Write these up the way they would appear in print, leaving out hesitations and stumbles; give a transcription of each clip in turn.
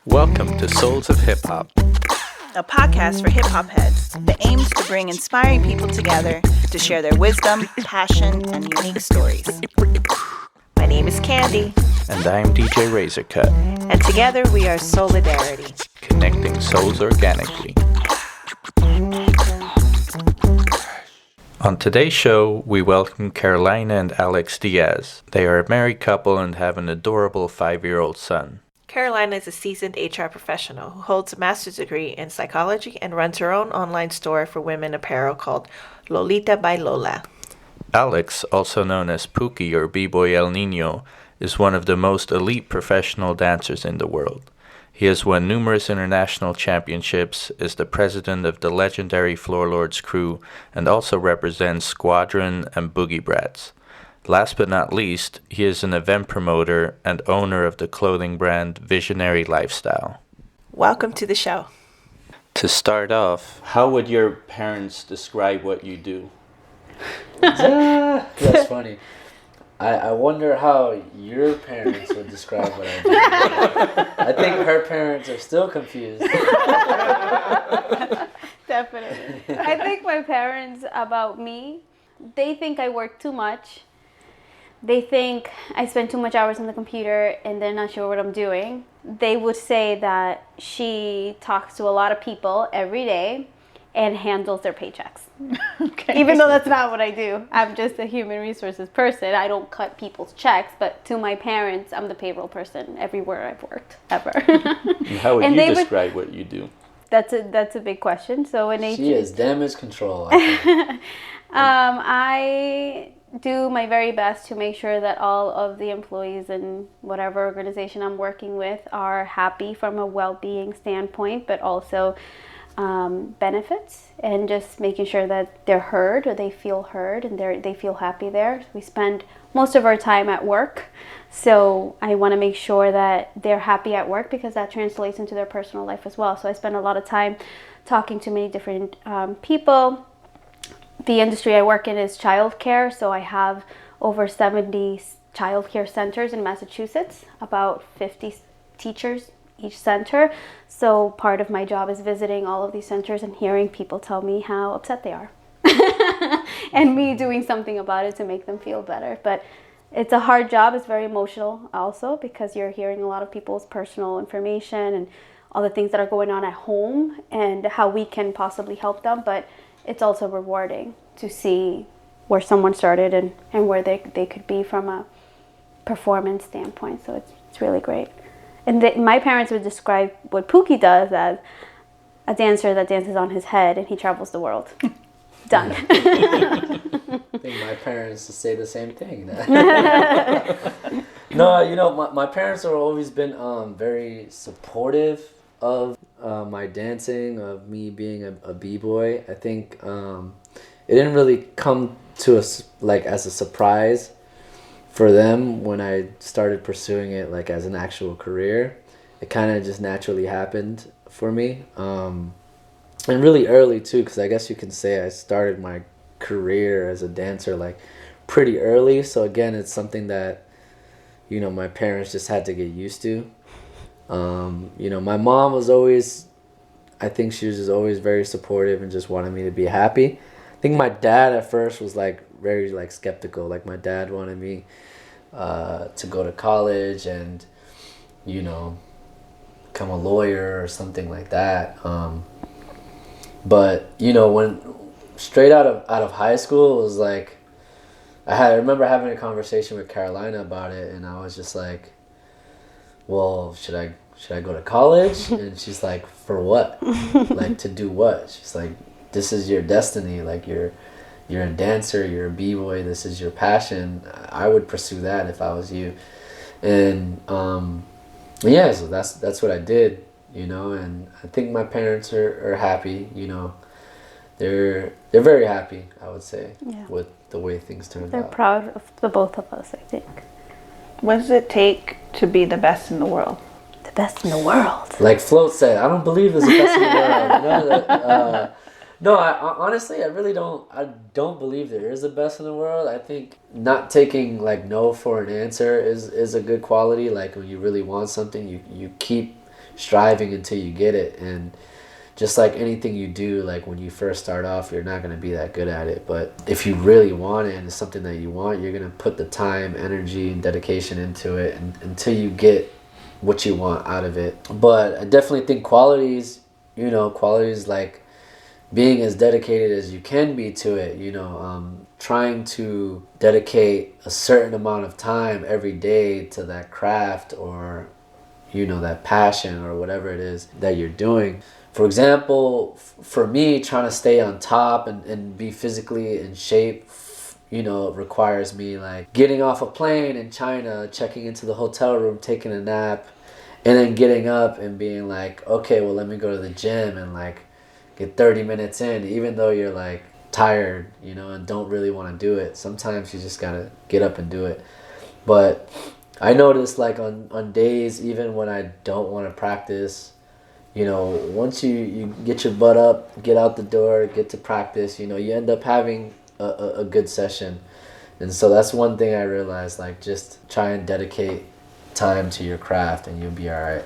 Welcome to Souls of Hip Hop, a podcast for hip hop heads that aims to bring inspiring people together to share their wisdom, passion, and unique stories. My name is Candy. and I'm DJ Razorcut, And together we are Solidarity. connecting souls organically. On today's show, we welcome Carolina and Alex Diaz. They are a married couple and have an adorable 5-year-old son. Carolina is a seasoned HR professional who holds a master's degree in psychology and runs her own online store for women apparel called Lolita by Lola. Alex, also known as Pookie or B-Boy El Nino, is one of the most elite professional dancers in the world. He has won numerous international championships, is the president of the legendary Floor Lords crew, and also represents Squadron and Boogie Brats. Last but not least, he is an event promoter and owner of the clothing brand Visionary Lifestyle. Welcome to the show. To start off, how would your parents describe what you do? That's funny. I wonder how your parents would describe what I do. I think her parents are still confused. Definitely. I think my parents, about me, they think I work too much. They think I spend too much hours on the computer and they're not sure what I'm doing. They would say that she talks to a lot of people every day and handles their paychecks. Okay. Even though that's not what I do. I'm just a human resources person. I don't cut people's checks, but to my parents, I'm the payroll person everywhere I've worked, ever. And how would And you they would- describe what you do? That's a big question. So in She is damage control. I think. I do my very best to make sure that all of the employees in whatever organization I'm working with are happy from a well-being standpoint, but also benefits, and just making sure that they're heard, or they feel heard, and they feel happy there. We spend most of our time at work, so I want to make sure that they're happy at work because that translates into their personal life as well. So I spend a lot of time talking to many different people. The industry I work in is childcare, so I have over 70 childcare centers in Massachusetts, about 50 teachers each center. So part of my job is visiting all of these centers and hearing people tell me how upset they are. And me doing something about it to make them feel better. But it's a hard job. It's very emotional also, because you're hearing a lot of people's personal information and all the things that are going on at home and how we can possibly help them. But it's also rewarding to see where someone started and where they could be from a performance standpoint. So it's really great. And my parents would describe what Pookie does as a dancer that dances on his head and he travels the world. Done. I think my parents would say the same thing. No, my parents have always been very supportive of my dancing, of me being a b-boy. I think it didn't really come to us like as a surprise for them when I started pursuing it like as an actual career. It kind of just naturally happened for me, and really early too, because I guess you can say I started my career as a dancer like pretty early. So again, it's something that my parents just had to get used to. My mom was always, I think she was just always very supportive and just wanted me to be happy. I think my dad at first was like very like skeptical. Like my dad wanted me to go to college and become a lawyer or something like that. But when straight out of high school, it was like I remember having a conversation with Carolina about it, and I was just like, well, should I go to college? And she's like, for what? Like, to do what? She's like, this is your destiny. Like, you're a dancer, you're a b-boy, this is your passion. I would pursue that if I was you. And yeah, so that's what I did, and I think my parents are happy, they're very happy, I would say, Yeah. with the way things turned They're out. proud of the both of us, I think. What does it take to be the best in the world? The best in the world. Like Float said, I don't believe there's a best in the world. No, I honestly, I really don't. I don't believe there is a best in the world. I think not taking like no for an answer is a good quality. Like when you really want something, you keep striving until you get it. And just like anything you do, like when you first start off, you're not going to be that good at it. But if you really want it and it's something that you want, you're going to put the time, energy, and dedication into it until you get what you want out of it. But I definitely think qualities like being as dedicated as you can be to it, trying to dedicate a certain amount of time every day to that craft or, that passion or whatever it is that you're doing. For example, for me, trying to stay on top and be physically in shape, requires me like getting off a plane in China, checking into the hotel room, taking a nap, and then getting up and being like, okay, well, let me go to the gym and like get 30 minutes in, even though you're like tired, and don't really want to do it. Sometimes you just gotta get up and do it. But I notice like on days, even when I don't want to practice, once you get your butt up, get out the door, get to practice, you end up having a good session. And so that's one thing I realized, like just try and dedicate time to your craft and you'll be all right.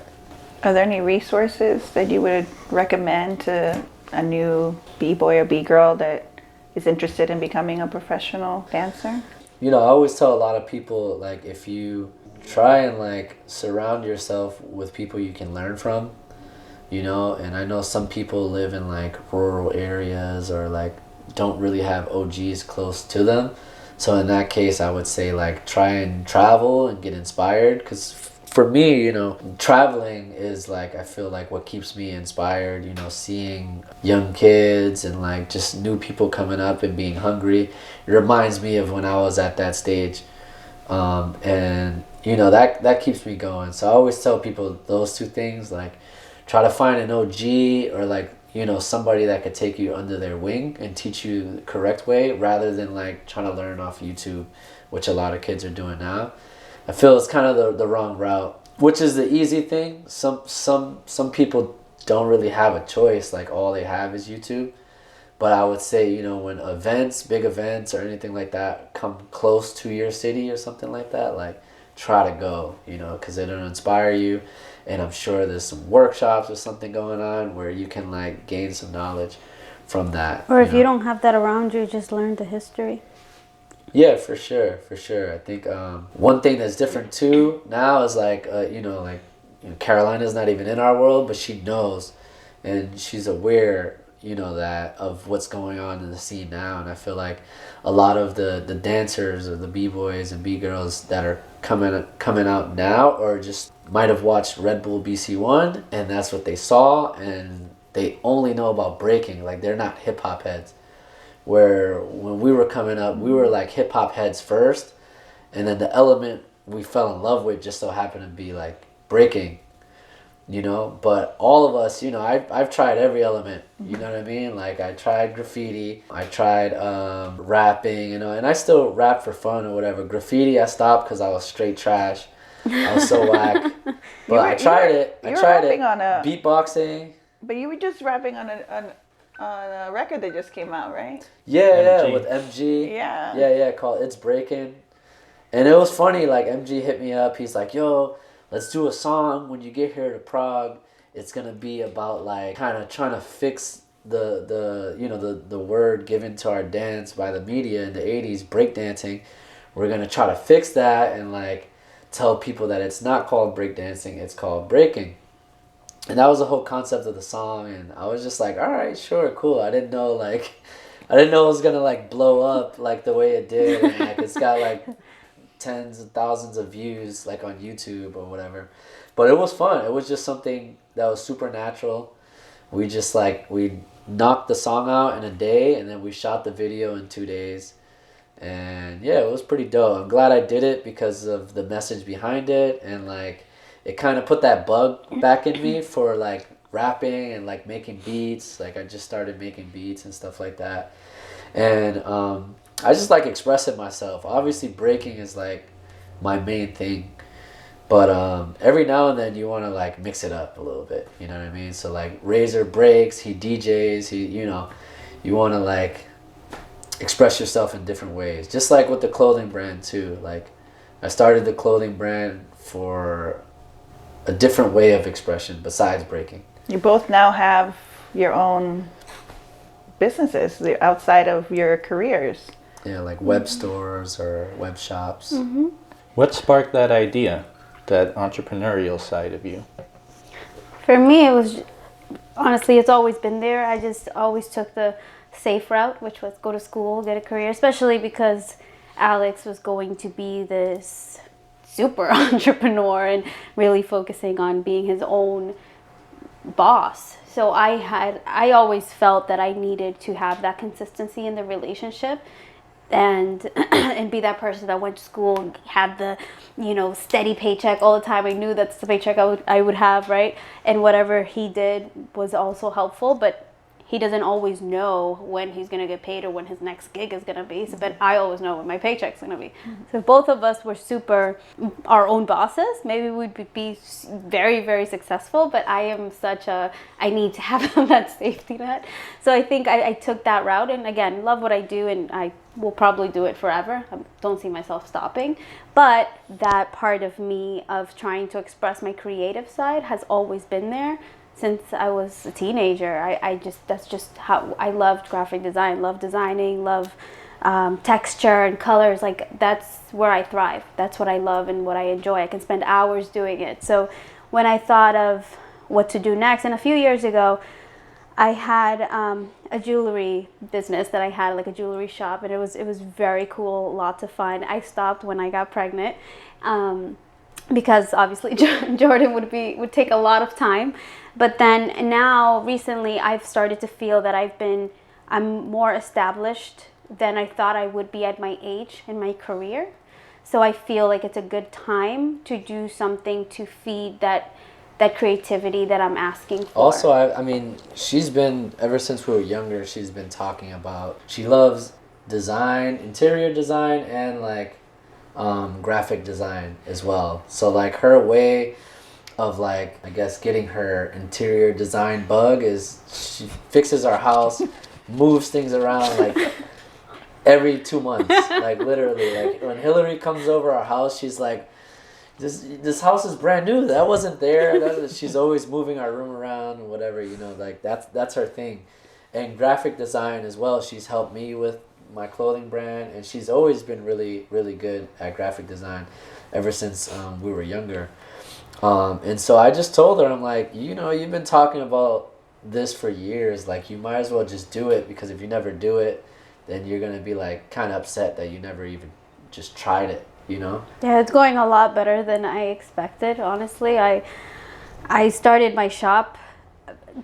Are there any resources that you would recommend to a new B-boy or B-girl that is interested in becoming a professional dancer? I always tell a lot of people, like, if you try and like surround yourself with people you can learn from, and I know some people live in like rural areas or like don't really have OGs close to them. So in that case, I would say like try and travel and get inspired, because for me, traveling is like, I feel like what keeps me inspired, seeing young kids and like just new people coming up and being hungry. It reminds me of when I was at that stage. And that keeps me going. So I always tell people those two things, like try to find an OG or like, somebody that could take you under their wing and teach you the correct way, rather than like trying to learn off YouTube, which a lot of kids are doing now. I feel it's kind of the wrong route, which is the easy thing. Some people don't really have a choice, like all they have is YouTube. But I would say, when big events or anything like that come close to your city or something like that, like try to go, because it'll inspire you. And I'm sure there's some workshops or something going on where you can like gain some knowledge from that. Or if you don't have that around you, just learn the history. Yeah, for sure. I think one thing that's different too now is like, Carolina's not even in our world, but she knows and she's aware, that of what's going on in the scene now. And I feel like a lot of the dancers or the B-boys and B-girls that are coming out now or just might have watched Red Bull BC1 and that's what they saw, and they only know about breaking. Like they're not hip-hop heads. Where when we were coming up, we were like hip-hop heads first, and then the element we fell in love with just so happened to be like breaking, but all of us, I've tried every element, you know what I mean? Like I tried graffiti, I tried rapping, and I still rap for fun or whatever. Graffiti I stopped because I was straight trash. I was so whack. But I tried it. Beatboxing. But you were just rapping on a record that just came out, right? Yeah, with MG. Yeah. Yeah, called It's Breaking. And it was funny, like MG hit me up. He's like, yo, let's do a song when you get here to Prague. It's gonna be about like kind of trying to fix the word given to our dance by the media in the 80s, breakdancing. We're gonna try to fix that and like tell people that it's not called breakdancing, it's called breaking. And that was the whole concept of the song, and I was just like, all right, sure, cool. I didn't know it was gonna like blow up like the way it did, and like it's got like tens of thousands of views like on YouTube or whatever. But it was fun. It was just something that was super natural. We just like we knocked the song out in a day, and then we shot the video in 2 days. And yeah, it was pretty dope. I'm glad I did it because of the message behind it, and like it kind of put that bug back in me for like rapping and like making beats. Like I just started making beats and stuff like that. And I just like expressing myself. Obviously breaking is like my main thing. But every now and then you want to like mix it up a little bit, you know what I mean? So like Razor breaks, he DJs, you want to like express yourself in different ways. Just like with the clothing brand too. Like I started the clothing brand for a different way of expression besides breaking. You both now have your own businesses outside of your careers. Yeah, like web stores or web shops. What sparked that idea, that entrepreneurial side of you? For me, it was honestly, it's always been there. I just always took the safe route, which was go to school, get a career, especially because Alex was going to be this super entrepreneur and really focusing on being his own boss. So I always felt that I needed to have that consistency in the relationship and and be that person that went to school and had the, you know, steady paycheck all the time. I knew that's the paycheck I would have, right? And whatever he did was also helpful, but he doesn't always know when he's going to get paid or when his next gig is going to be. So, but I always know when my paycheck's going to be. So if both of us were super our ould bosses, maybe we'd be very, very successful. But I am I need to have that safety net. So I think I took that route. And again, love what I do, and I will probably do it forever. I don't see myself stopping. But that part of me of trying to express my creative side has always been there. Since I was a teenager, that's just how I loved graphic design, love designing, love texture and colors. Like, that's where I thrive. That's what I love and what I enjoy. I can spend hours doing it. So when I thought of what to do next, and a few years ago, I had a jewelry business that I had, like a jewelry shop, and it was very cool, lots of fun. I stopped when I got pregnant. Because obviously Jordan would take a lot of time. But then now recently I've started to feel that I'm more established than I thought I would be at my age in my career. So I feel like it's a good time to do something to feed that creativity that I'm asking for. Also, I mean, she's been, ever since we were younger, she's been talking about, she loves design, interior design, and like graphic design as well. So like her way of, like, I guess getting her interior design bug is she fixes our house, moves things around like every 2 months. Like literally, like when Hillary comes over our house, she's like, this house is brand new. That wasn't there. She's always moving our room around and whatever, you know, like that's her thing. And graphic design as well. She's helped me with my clothing brand, and she's always been really, really good at graphic design ever since we were younger. And so I just told her, I'm like, you know, you've been talking about this for years. Like, you might as well just do it, because if you never do it, then you're going to be like kind of upset that you never even just tried it, you know? Yeah, it's going a lot better than I expected, honestly. I started my shop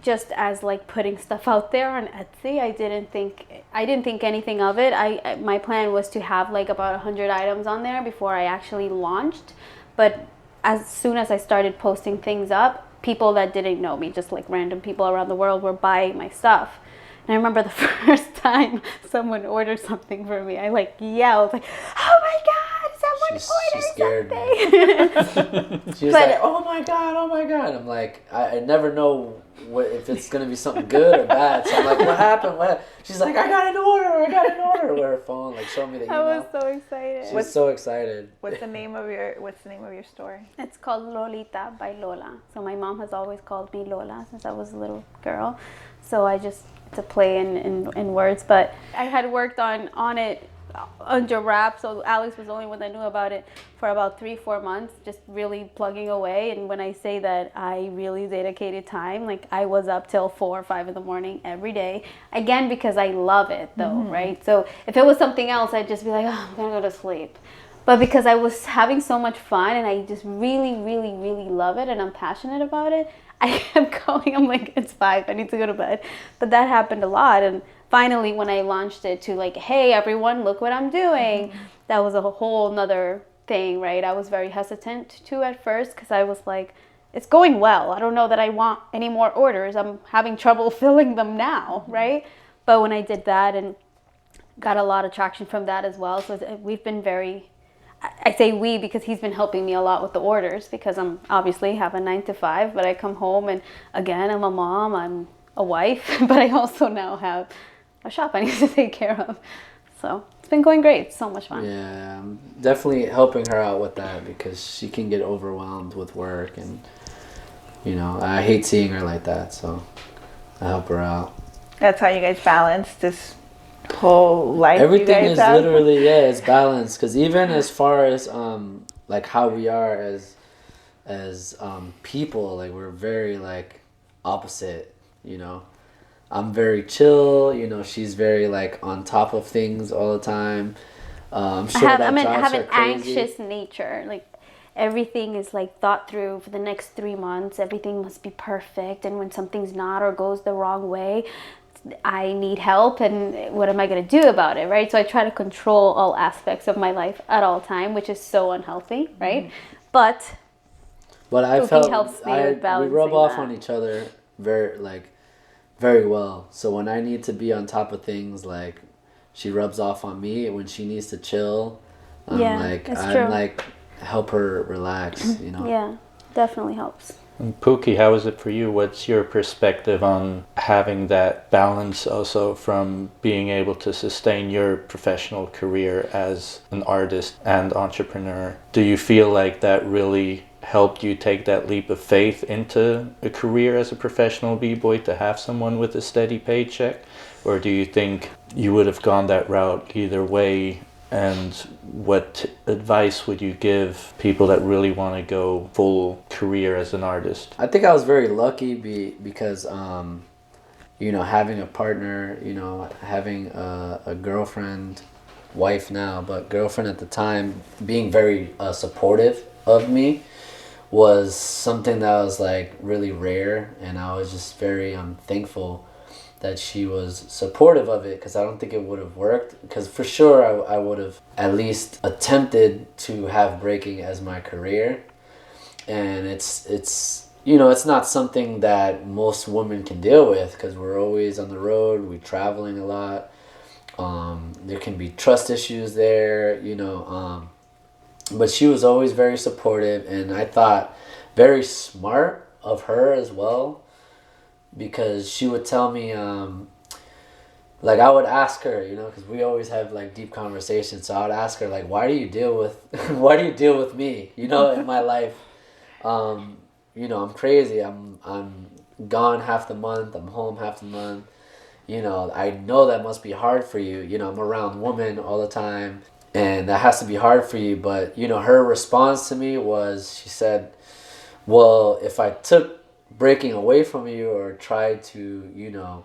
just as like putting stuff out there on Etsy. I didn't think anything of it. My plan was to have like about 100 items on there before I actually launched. But as soon as I started posting things up, people that didn't know me, just like random people around the world, were buying my stuff. And I remember the first time someone ordered something for me, I like yelled, like, "Oh my God, someone ordered something!" She was like, "Oh my God!" I'm like, I never know if it's gonna be something good or bad. So I'm like, "What happened? What?" She's like, "I got an order." With her phone, like, show me the email. I was so excited. She was so excited. What's the name of your store? It's called Lolita by Lola. So my mom has always called me Lola since I was a little girl. So I just, to play in words, but I had worked on it under wraps, so Alex was the only one that knew about it for about 3-4 months, just really plugging away. And when I say that I really dedicated time, like I was up till 4 or 5 in the morning every day, again because I love it though, right? So if it was something else, I'd just be like, oh, I'm gonna go to sleep. But because I was having so much fun and I just really, really, really love it and I'm passionate about it, I kept going. I'm like, it's 5, I need to go to bed. But that happened a lot. And finally, when I launched it to like, hey, everyone, look what I'm doing, that was a whole nother thing, right? I was very hesitant to at first because I was like, it's going well. I don't know that I want any more orders. I'm having trouble filling them now, right? But when I did that and got a lot of traction from that as well, so we've been very... I say we because he's been helping me a lot with the orders, because I'm obviously have a 9 to 5, but I come home and again, I'm a mom, I'm a wife, but I also now have a shop I need to take care of. So it's been going great. It's so much fun. Yeah, I'm definitely helping her out with that because she can get overwhelmed with work, and You know, I hate seeing her like that, so I help her out. That's how you guys balance this whole life. Everything you guys is have? literally, yeah, it's balanced. Because even as far as like how we are as people, like we're very like opposite. You know, I'm very chill. You know, she's very like on top of things all the time. I'm sure I that have drives her an crazy. anxious nature. Like everything is like thought through for the next 3 months. Everything must be perfect, and when something's not or goes the wrong way, I need help, and what am I going to do about it, right? So I try to control all aspects of my life at all time, which is so unhealthy, right? But I Pookie felt helps me with we balancing rub off that. on each other very well. So when I need to be on top of things, like she rubs off on me. When she needs to chill, Yeah, it's true. like help her relax. You know. Yeah, definitely helps. And Pookie, how is it for you? What's your perspective on having that balance also from being able to sustain your professional career as an artist and entrepreneur? Do you feel like that really helped you take that leap of faith into a career as a professional b-boy, to have someone with a steady paycheck? Or do you think you would have gone that route either way? And what advice would you give people that really want to go full career as an artist? I think I was very lucky because you know, having a partner, you know, having a girlfriend, wife now, but girlfriend at the time, being very supportive of me was something that was like really rare, and I was just very thankful that she was supportive of it, because I don't think it would have worked, because for sure I would have at least attempted to have breaking as my career, and it's you know, it's not something that most women can deal with, because we're always on the road, we're traveling a lot, there can be trust issues there, you know, but she was always very supportive, and I thought very smart of her as well, because she would tell me, like I would ask her, you know, because we always have like deep conversations, so I would ask her like, why do you deal with why do you deal with me, you know, in my life? You know, I'm crazy, I'm gone half the month, I'm home half the month, you know, I know that must be hard for you, you know, I'm around women all the time, and that has to be hard for you. But you know, her response to me was, she said, well, if I took breaking away from you or tried to, you know,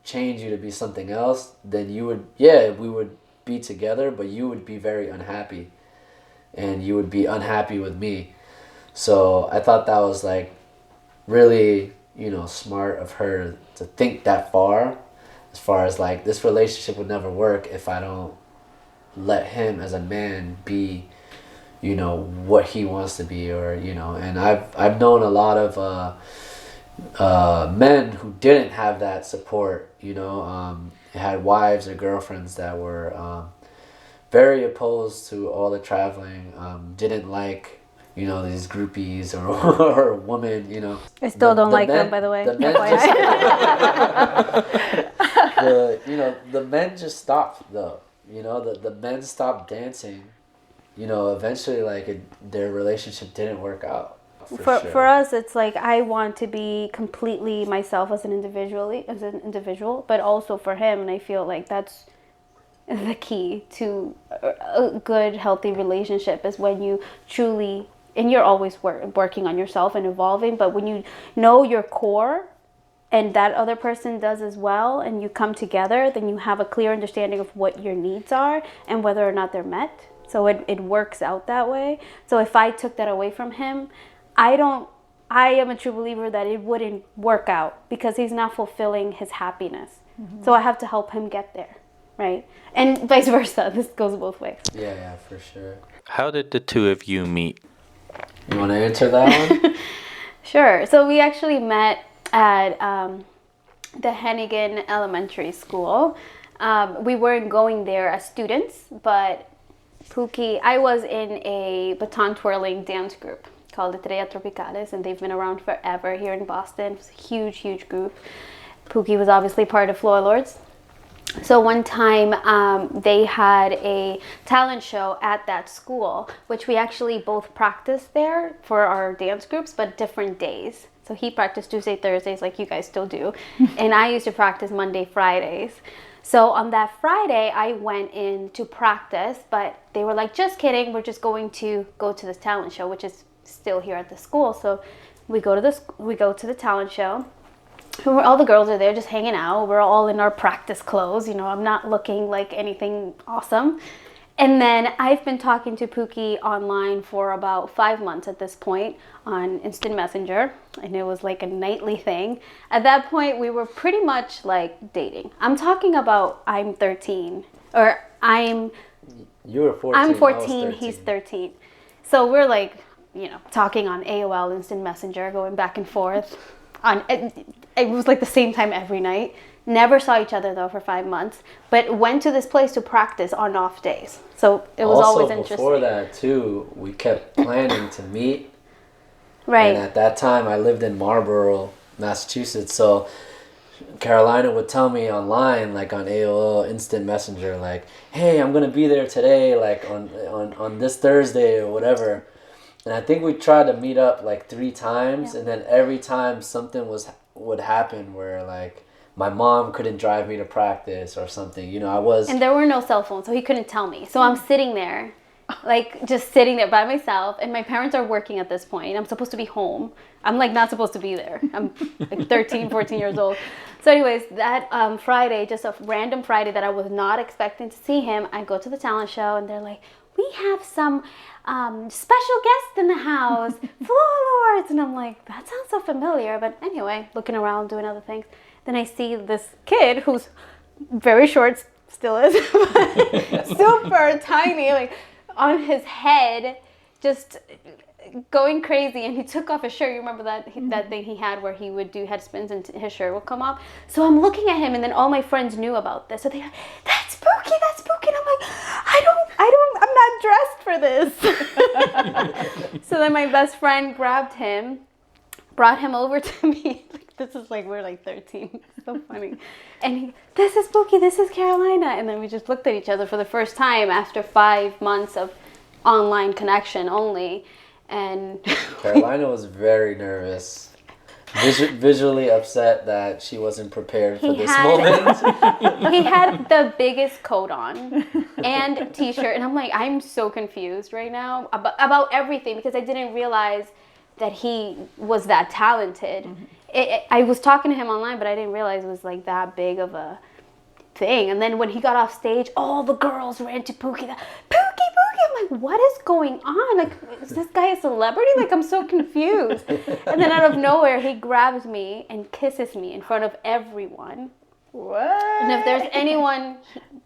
change you to be something else, then you would, yeah, we would be together, but you would be very unhappy, and you would be unhappy with me. So I thought that was like really, you know, smart of her to think that far as like, this relationship would never work if I don't let him as a man be, you know, what he wants to be, or you know. And I've known a lot of men who didn't have that support, you know, had wives or girlfriends that were very opposed to all the traveling, didn't like, you know, these groupies or or women, you know. I still don't like them, by the way. The men just, you know, the men just stopped though. You know, the men stopped dancing. You know, eventually, like their relationship didn't work out. For us, it's like I want to be completely myself as an individual, but also for him, and I feel like that's the key to a good, healthy relationship, is when you truly, and you're always working on yourself and evolving, but when you know your core and that other person does as well, and you come together, then you have a clear understanding of what your needs are and whether or not they're met. So it works out that way. So if I took that away from him, I am a true believer that it wouldn't work out, because he's not fulfilling his happiness. Mm-hmm. So I have to help him get there, right? And vice versa. This goes both ways. Yeah, for sure. How did the two of you meet? You want to answer that one? Sure. So we actually met at the Hennigan Elementary School. We weren't going there as students, but Pookie, I was in a baton twirling dance group called Estrella Tropicales, and they've been around forever here in Boston. It's a huge, huge group. Pookie was obviously part of Floor Lords. So one time they had a talent show at that school, which we actually both practiced there for our dance groups, but different days. So he practiced Tuesday, Thursdays like you guys still do. And I used to practice Monday, Fridays. So on that Friday, I went in to practice, but they were like, just kidding. We're just going to go to this talent show, which is still here at the school. So we go to the talent show. All the girls are there just hanging out. We're all in our practice clothes. You know, I'm not looking like anything awesome. And then I've been talking to Pookie online for about 5 months at this point on Instant Messenger. And it was like a nightly thing. At that point, we were pretty much like dating. I'm talking about I'm 13. Or You were 14. I'm I was 14, 13. he's 13. So we're like, you know, talking on AOL Instant Messenger, going back and forth. It was like the same time every night. Never saw each other though for 5 months, but went to this place to practice on off days. So it was always interesting. Before that too, we kept planning to meet. Right. And at that time, I lived in Marlborough, Massachusetts. So Carolina would tell me online, like on AOL Instant Messenger, like, "Hey, I'm gonna be there today, like on this Thursday or whatever." And I think we tried to meet up like 3 times, and then every time something would happen where like my mom couldn't drive me to practice or something. You know, And there were no cell phones, so he couldn't tell me. So I'm sitting there, like just sitting there by myself, and my parents are working at this point. I'm supposed to be home. I'm like not supposed to be there. I'm like 13, 14 years old. So anyways, that Friday, just a random Friday that I was not expecting to see him, I go to the talent show and they're like, "We have some special guests in the house, floor lords." And I'm like, that sounds so familiar. But anyway, looking around, doing other things. Then I see this kid who's very short, still is, super tiny, like on his head, just going crazy. And he took off his shirt. You remember that that thing he had where he would do head spins and his shirt would come off? So I'm looking at him, and then all my friends knew about this. So they're like, "That's Pookie, that's Pookie." And I'm like, I'm not dressed for this. So then my best friend grabbed him, brought him over to me. This is like, we're like 13. It's so funny. And "This is Pookie, this is Carolina." And then we just looked at each other for the first time after 5 months of online connection only. And Carolina was very nervous. Visually upset that she wasn't prepared for this moment. He had the biggest coat on and t-shirt. And I'm like, I'm so confused right now about everything because I didn't realize that he was that talented. Mm-hmm. I was talking to him online, but I didn't realize it was like that big of a thing. And then when he got off stage, all the girls ran to Pookie. Pookie! I'm like, what is going on? Like, is this guy a celebrity? Like, I'm so confused. And then out of nowhere, he grabs me and kisses me in front of everyone. What? And if there's anyone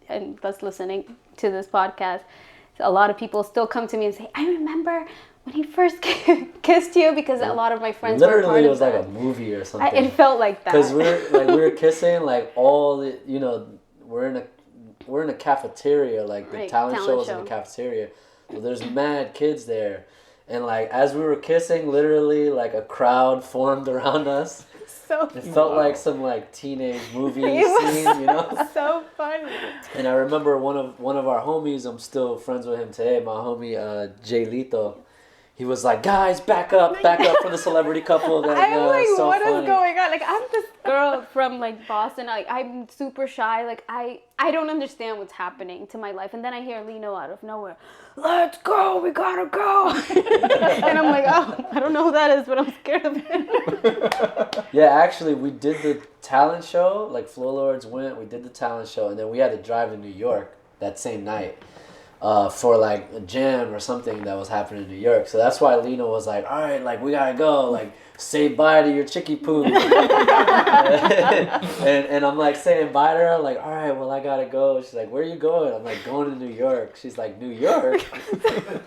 and that's listening to this podcast, a lot of people still come to me and say, "I remember when he first kissed you," because a lot of my friends were part of that. Literally, it was like a movie or something. It felt like that. Because we were kissing like all the, you know, we're in a cafeteria, like the talent show was in the cafeteria. Well, there's mad kids there, and like as we were kissing, literally like a crowd formed around us. It felt like some like teenage movie scene, you know. So funny. And I remember one of our homies. I'm still friends with him today. My homie Jay Lito. He was like, "Guys, back up for the celebrity couple." That, I'm like, so what funny. is going on? Like, I'm this girl from like Boston. Like, I'm super shy. Like, I don't understand what's happening to my life. And then I hear Lino out of nowhere, "Let's go, we gotta go." And I'm like, oh, I don't know who that is, but I'm scared of him. Yeah, actually, we did the talent show. Like, Floor Lords went. We did the talent show, and then we had to drive to New York that same night. For like a jam or something that was happening in New York. So that's why Lino was like, "All right, like we gotta go, like say bye to your chickie poo." and I'm like saying bye to her, like, "All right, well I gotta go." She's like, "Where are you going?" I'm like, "Going to New York." She's like, "New York?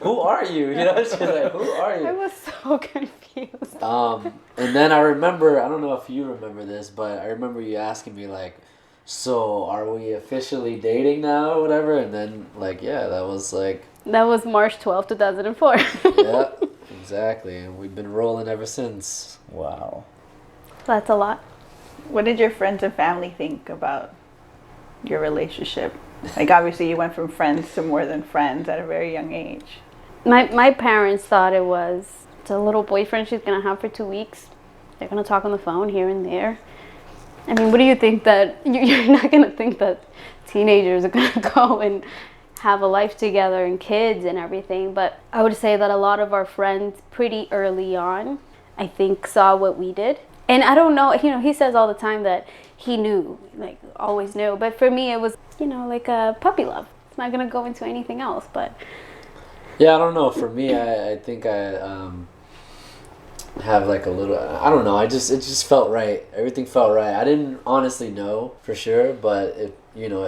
Who are you?" You know, she's like, "Who are you?" I was so confused. And then I remember, I don't know if you remember this, but I remember you asking me like, "So are we officially dating now or whatever?" And then like, yeah, that was March 12th, 2004. Yeah, exactly. And we've been rolling ever since. Wow. That's a lot. What did your friends and family think about your relationship? Like, obviously you went from friends to more than friends at a very young age. My parents thought it's a little boyfriend she's gonna have for 2 weeks. They're going to talk on the phone here and there. I mean, what do you think that, you're not going to think that teenagers are going to go and have a life together and kids and everything. But I would say that a lot of our friends pretty early on, I think, saw what we did. And I don't know, he says all the time that he knew, like always knew. But for me, it was, like a puppy love. It's not going to go into anything else, but. Yeah, I don't know. For me, I think I have like a little, I don't know. It just felt right. Everything felt right. I didn't honestly know for sure, but it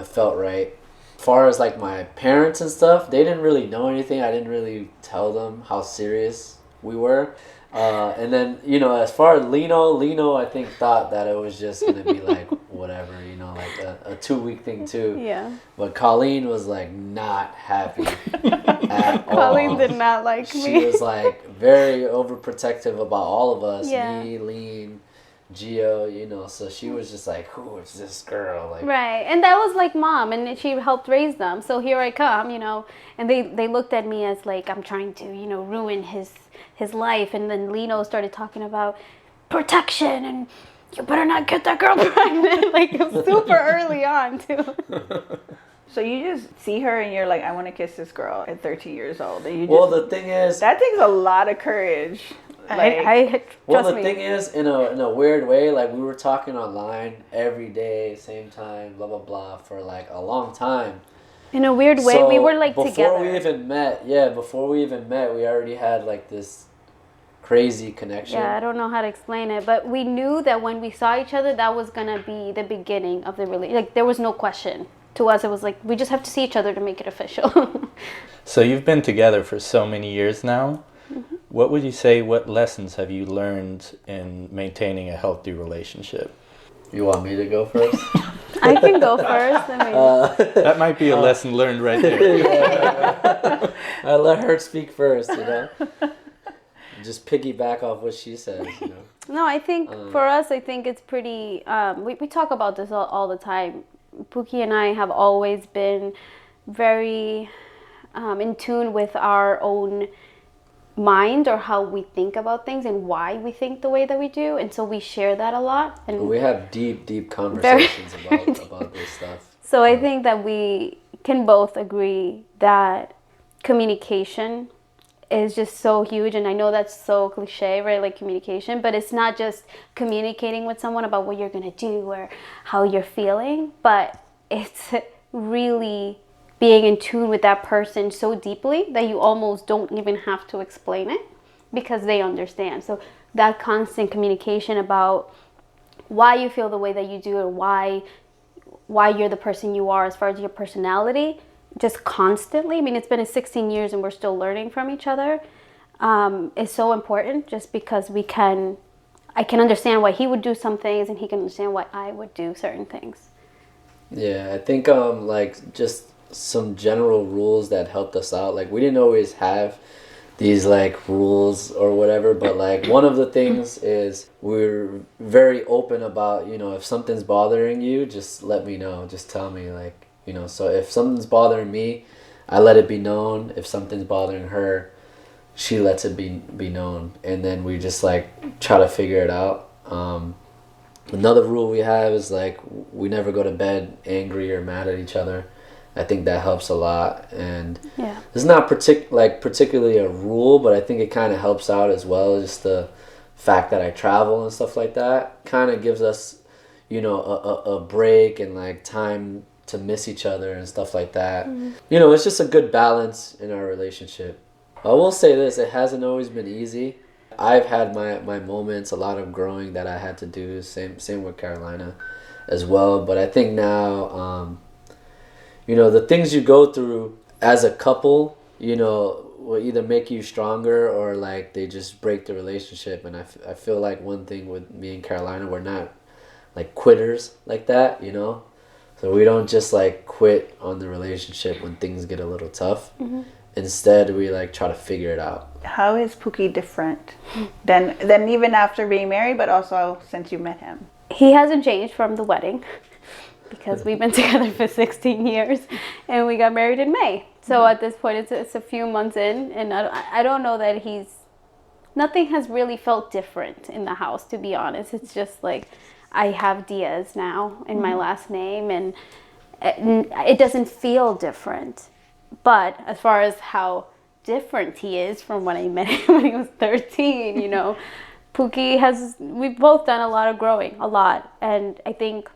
felt right. As far as like my parents and stuff, they didn't really know anything. I didn't really tell them how serious we were. And then, as far as Lino, I think thought that it was just going to be like whatever, like a 2-week thing too. Yeah. But Colleen was like not happy at all. Colleen did not like me. She was like very overprotective about all of us. Yeah. Me, Lean, Gio, so she was just like, who is this girl? Like, right. And that was like mom, and she helped raise them. So here I come, and they looked at me as like I'm trying to, ruin his life. And then Lino started talking about protection and you better not get that girl pregnant. Like super early on too. So you just see her and you're like, I want to kiss this girl at 13 years old. And the thing is, that takes a lot of courage. Thing is, in a weird way, like we were talking online every day, same time, blah blah blah, for like a long time. In a weird way, we were like before together. Before we even met, we already had like this crazy connection. Yeah, I don't know how to explain it, but we knew that when we saw each other, that was gonna be the beginning of the relationship. Like there was no question. To us, it was like we just have to see each other to make it official. So you've been together for so many years now. Mm-hmm. What would you say, what lessons have you learned in maintaining a healthy relationship? You want me to go first? I can go first. That might be a lesson learned right there. Yeah. I let her speak first, Just piggyback off what she says, No, I think for us, I think it's pretty, we talk about this all the time. Pookie and I have always been very in tune with our own mind or how we think about things and why we think the way that we do, and so we share that a lot. And we have deep conversations about this stuff. So I think that we can both agree that communication is just so huge, and I know that's so cliche, right? Like communication, but it's not just communicating with someone about what you're gonna do or how you're feeling, but it's really being in tune with that person so deeply that you almost don't even have to explain it because they understand. So that constant communication about why you feel the way that you do or why you're the person you are as far as your personality, just constantly. I mean, it's been 16 years and we're still learning from each other. Is so important just because I can understand why he would do some things and he can understand why I would do certain things. Yeah, I think like just some general rules that helped us out. Like we didn't always have these like rules or whatever, but like one of the things is we're very open about, if something's bothering you, just let me know, just tell me, like, so if something's bothering me, I let it be known. If something's bothering her, she lets it be known, and then we just like try to figure it out. Another rule we have is like we never go to bed angry or mad at each other. I think that helps a lot, and it's not particularly a rule, but I think it kind of helps out as well. Just the fact that I travel and stuff like that kind of gives us, a break and like time to miss each other and stuff like that. Mm-hmm. It's just a good balance in our relationship. I will say this: it hasn't always been easy. I've had my moments, a lot of growing that I had to do. Same with Carolina, as well. But I think now. The things you go through as a couple, will either make you stronger or like they just break the relationship. And I feel like one thing with me and Carolina, we're not like quitters like that, So we don't just like quit on the relationship when things get a little tough. Mm-hmm. Instead, we like try to figure it out. How is Pookie different than even after being married, but also since you met him? He hasn't changed from the wedding. Because we've been together for 16 years and we got married in May. So at this point, it's a few months in, and I don't know that he's nothing has really felt different in the house, to be honest. It's just like I have Diaz now in my last name, and it doesn't feel different. But as far as how different he is from when I met him when he was 13, you know, we've both done a lot of growing, a lot. And I think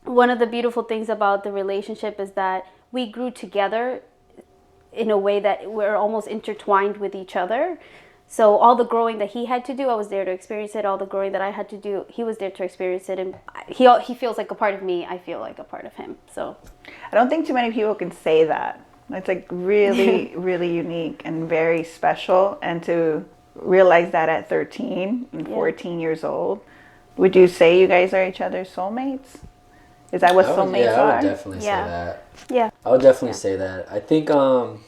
one of the beautiful things about the relationship is that we grew together in a way that we're almost intertwined with each other. So all the growing that he had to do, I was there to experience it. All the growing that I had to do, he was there to experience it. And he feels like a part of me. I feel like a part of him. So I don't think too many people can say that. It's like really, really unique and very special. And to realize that at 13 and 14 years old, would you say you guys are each other's soulmates? Is that what soulmates are? I would definitely say that. Yeah. I would definitely say that. I think I'm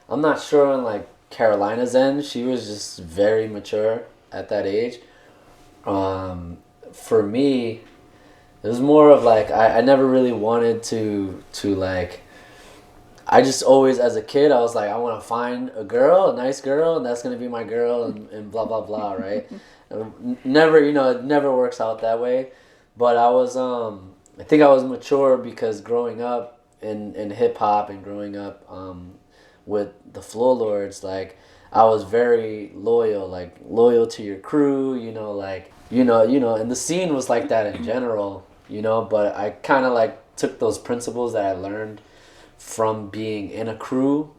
not sure on like Carolina's end. She was just very mature at that age. For me, it was more of like I never really wanted to like. I just always, as a kid, I was like, I want to find a girl, a nice girl, and that's gonna be my girl, and blah blah blah, right? Never, it never works out that way. But I think I was mature because growing up in hip hop and growing up with the Floor Lords, like I was very loyal to your crew, and the scene was like that in general, but I kind of like took those principles that I learned from being in a crew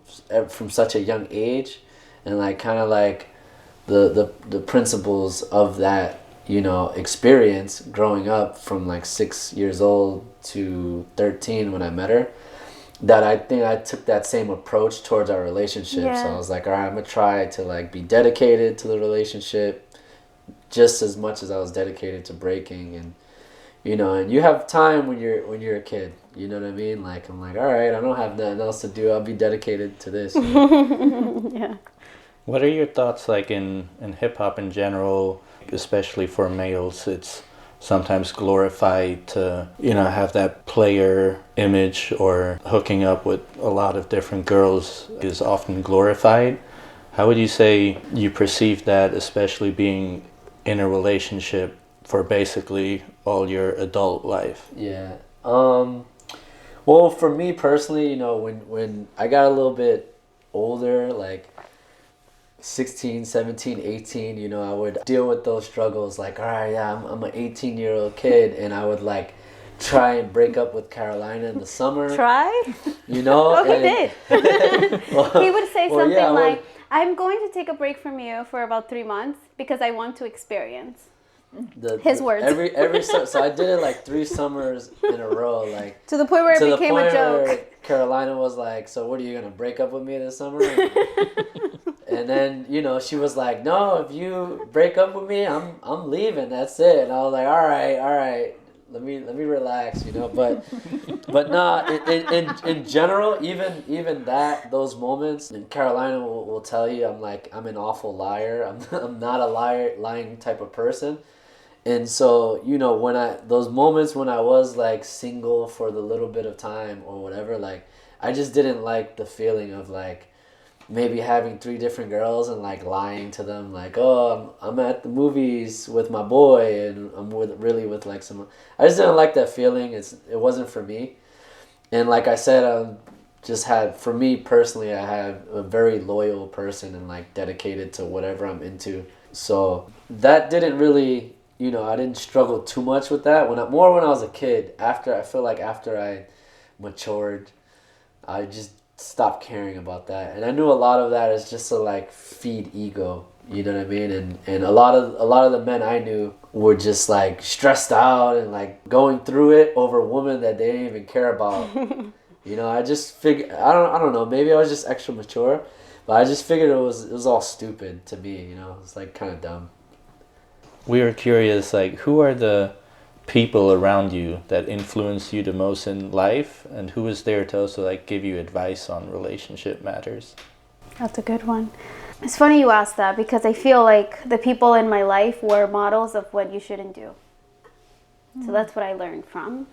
from such a young age, and like kind of like the principles of that experience growing up from like 6 years old to 13 when I met her, that I think I took that same approach towards our relationship. So I was like, all right, I'm gonna try to like be dedicated to the relationship just as much as I was dedicated to breaking. And and you have time when you're a kid, you know what I mean? Like I'm like, all right, I don't have nothing else to do, I'll be dedicated to this. Yeah. What are your thoughts like in hip hop in general, especially for males? It's sometimes glorified to, have that player image, or hooking up with a lot of different girls is often glorified. How would you say you perceive that, especially being in a relationship for basically all your adult life? Yeah. Well, for me personally, when I got a little bit older, like 16, 17, 18, I would deal with those struggles like, all right, yeah, I'm an 18-year-old kid, and I would like try and break up with Carolina in the summer. Try? He did. He would say something yeah, like, I'm going to take a break from you for about 3 months because I want to experience. His words. Every so I did it like 3 summers in a row, like to the point where it became a joke. Where Carolina was like, so what, are you gonna break up with me this summer? And then she was like, no, if you break up with me, I'm leaving, that's it. And I was like, all right, let me relax, but nah, in general, even those moments, and Carolina will tell you, I'm an awful liar. I'm not a lying type of person. And so, when those moments when I was like single for the little bit of time or whatever, like I just didn't like the feeling of like maybe having 3 different girls and like lying to them, like, oh, I'm at the movies with my boy and I'm with like someone. I just didn't like that feeling. It wasn't for me. And like I said, for me personally, I have a very loyal person and like dedicated to whatever I'm into. So that didn't really, I didn't struggle too much with that. When I was a kid. After I matured, I just stopped caring about that. And I knew a lot of that is just to like feed ego. You know what I mean? And a lot of the men I knew were just like stressed out and like going through it over a woman that they didn't even care about. I just figured, I don't know, maybe I was just extra mature, but I just figured it was all stupid to me, it's like kind of dumb. We were curious, like, who are the people around you that influence you the most in life, and who is there to also like give you advice on relationship matters? That's a good one. It's funny you asked that, because I feel like the people in my life were models of what you shouldn't do. So that's what I learned from.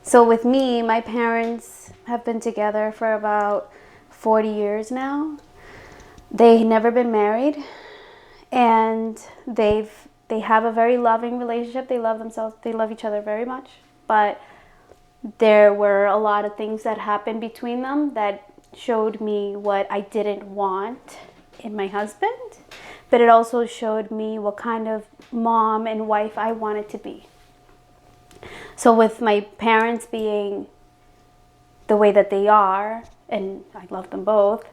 So with me, my parents have been together for about 40 years now. They never been married, and they have a very loving relationship. They love themselves. They love each other very much. But there were a lot of things that happened between them that showed me what I didn't want in my husband. But it also showed me what kind of mom and wife I wanted to be. So with my parents being the way that they are, and I love them both,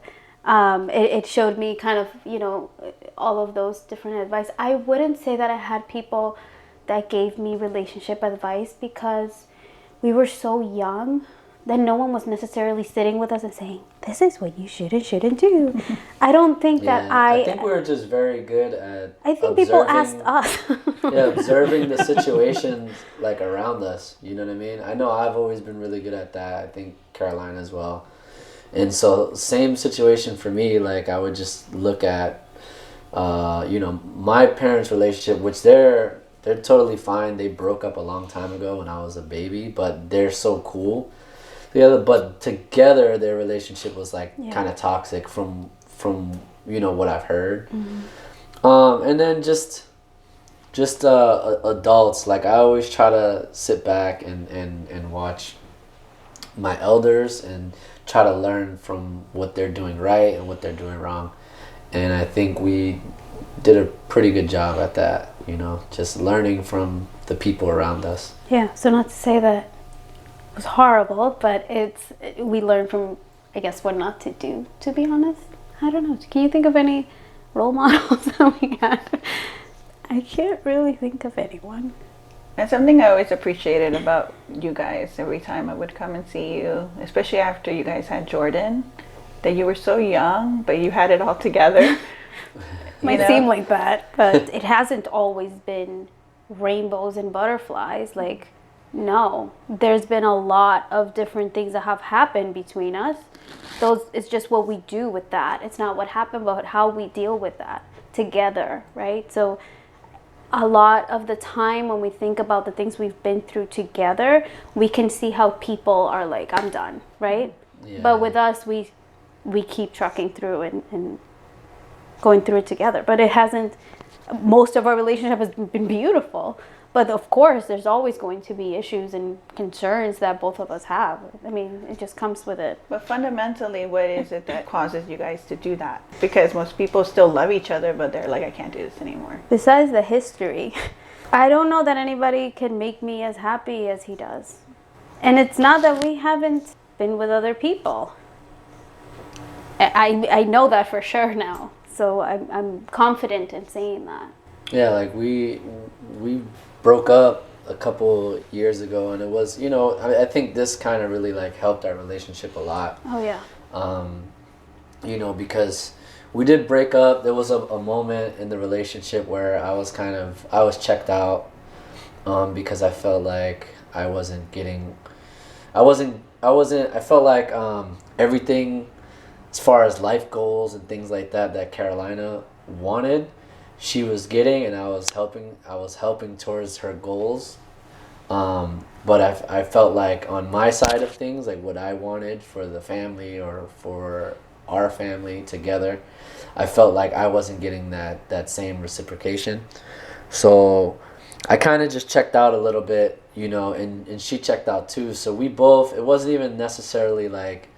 it showed me kind of, all of those different advice. I wouldn't say that I had people that gave me relationship advice because we were so young that no one was necessarily sitting with us and saying, this is what you should and shouldn't do. I don't think that I think we were just very good at I think people asked us. Observing the situations like around us. You know what I mean? I know I've always been really good at that. I think Carolina as well. And so same situation for me. Like I would just look at, my parents' relationship, which they're totally fine. They broke up a long time ago when I was a baby, but they're so cool. But together their relationship was like kind of toxic from what I've heard. Mm-hmm. And then just adults, like I always try to sit back and watch my elders and try to learn from what they're doing right and what they're doing wrong. And I think we did a pretty good job at that, just learning from the people around us. Yeah, so not to say that it was horrible, but we learned from, I guess, what not to do, to be honest. I don't know. Can you think of any role models that we had? I can't really think of anyone. And something I always appreciated about you guys every time I would come and see you, especially after you guys had Jordan, that you were so young, but you had it all together. Might seem like that, but it hasn't always been rainbows and butterflies. Like, no, there's been a lot of different things that have happened between us. It's just what we do with that. It's not what happened, but how we deal with that together, right? So a lot of the time when we think about the things we've been through together, we can see how people are like, I'm done, right? Yeah. But with us, we keep trucking through and going through it together. But most of our relationship has been beautiful. But of course, there's always going to be issues and concerns that both of us have. I mean, it just comes with it. But fundamentally, what is it that causes you guys to do that? Because most people still love each other, but they're like, I can't do this anymore. Besides the history, I don't know that anybody can make me as happy as he does. And it's not that we haven't been with other people. I know that for sure now. So I'm confident in saying that. Yeah, like we broke up a couple years ago, and it was, I think this kind of really like helped our relationship a lot. Oh yeah. Because we did break up. There was a moment in the relationship where I was checked out, because I felt like I felt like everything as far as life goals and things like that Carolina wanted, she was getting, and I was helping towards her goals. But I felt like on my side of things, like what I wanted for the family or for our family together, I felt like I wasn't getting that same reciprocation. So I kind of just checked out a little bit, and she checked out too. So we both, it wasn't even necessarily like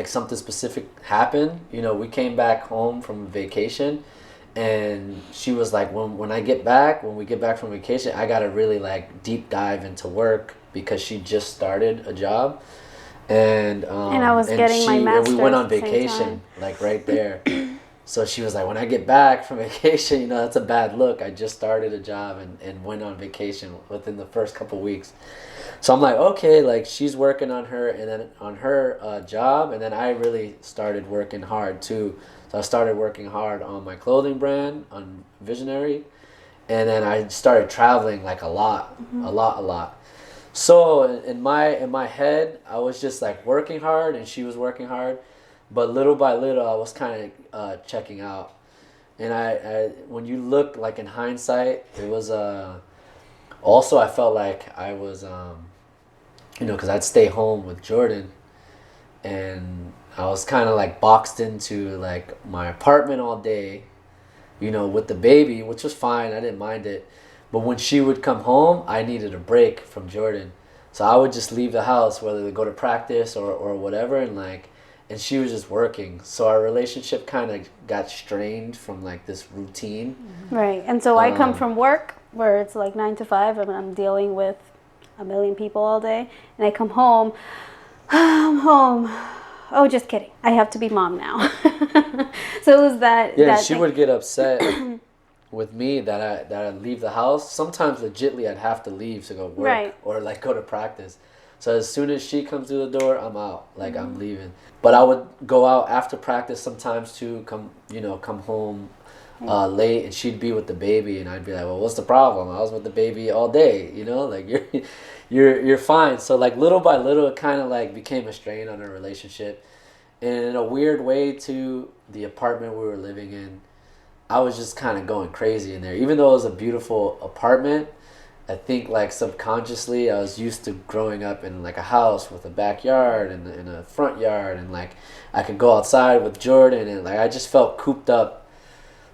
something specific happened. We came back home from vacation, and she was like, when we get back from vacation, I gotta really like deep dive into work, because she just started a job, and I was getting my master's. And we went on vacation like right there. So she was like, when I get back from vacation, that's a bad look. I just started a job and went on vacation within the first couple weeks. So I'm like, okay, like she's working on her job, and then I really started working hard too. So I started working hard on my clothing brand, on Visionary, and then I started traveling like a lot. So in my head, I was just like working hard, and she was working hard, but little by little, I was kind of checking out. And I when you look like in hindsight, it was also I felt like I was because I'd stay home with Jordan, and I was kind of like boxed into like my apartment all day, you know, with the baby, which was fine. I didn't mind it. But when she would come home, I needed a break from Jordan. So I would just leave the house, whether to go to practice or whatever, and she was just working. So our relationship kind of got strained from like this routine. Right. And so I come from work where it's like 9 to 5 and I'm dealing with a million people all day. And I come home, I'm home. Oh, just kidding. I have to be mom now. So it was that. Yeah, that she would get upset with me that I'd leave the house. Sometimes legitly I'd have to leave to go work Right. or like go to practice. So as soon as she comes through the door, I'm out. Like I'm leaving. But I would go out after practice sometimes too. Come home late, and she'd be with the baby, and I'd be like, well, what's the problem? I was with the baby all day. You know, like you're fine. So like little by little, it kind of like became a strain on our relationship, and in a weird way too. The apartment we were living in, I was just kind of going crazy in there. Even though it was a beautiful apartment, I think like subconsciously I was used to growing up in like a house with a backyard and a front yard, and like I could go outside with Jordan, and like I just felt cooped up.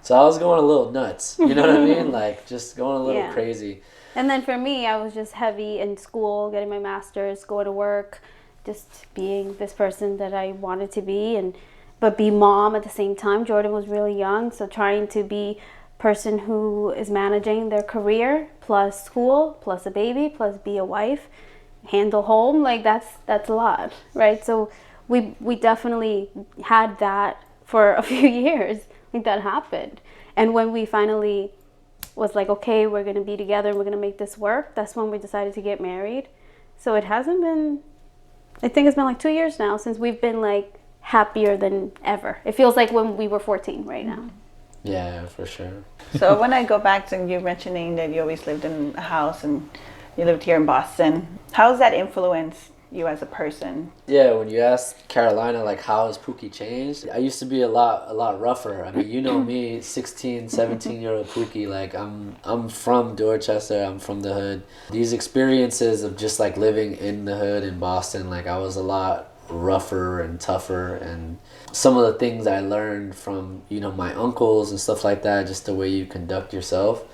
So I was going a little nuts, you know what I mean? Like just going a little crazy. And then for me, I was just heavy in school, getting my master's, going to work, just being this person that I wanted to be, but be mom at the same time. Jordan was really young, so trying to be person who is managing their career plus school plus a baby plus be a wife, handle home, like that's a lot, right? So we definitely had that for a few years. I think that happened. And when we finally was like, okay, we're going to be together, we're going to make this work, that's when we decided to get married. So it hasn't been, I think it's been like 2 years now since we've been like happier than ever. It feels like when we were 14 right now. Yeah, for sure. So when I go back to you mentioning that you always lived in a house and you lived here in Boston, how has that influenced you as a person? Yeah, when you ask Carolina, like, how has Pookie changed? I used to be a lot rougher. I mean, you know me, 16, 17-year-old Pookie, like, I'm from Dorchester, I'm from the hood. These experiences of just, like, living in the hood in Boston, like, I was a lot rougher and tougher, and some of the things I learned from, you know, my uncles and stuff like that, just the way you conduct yourself,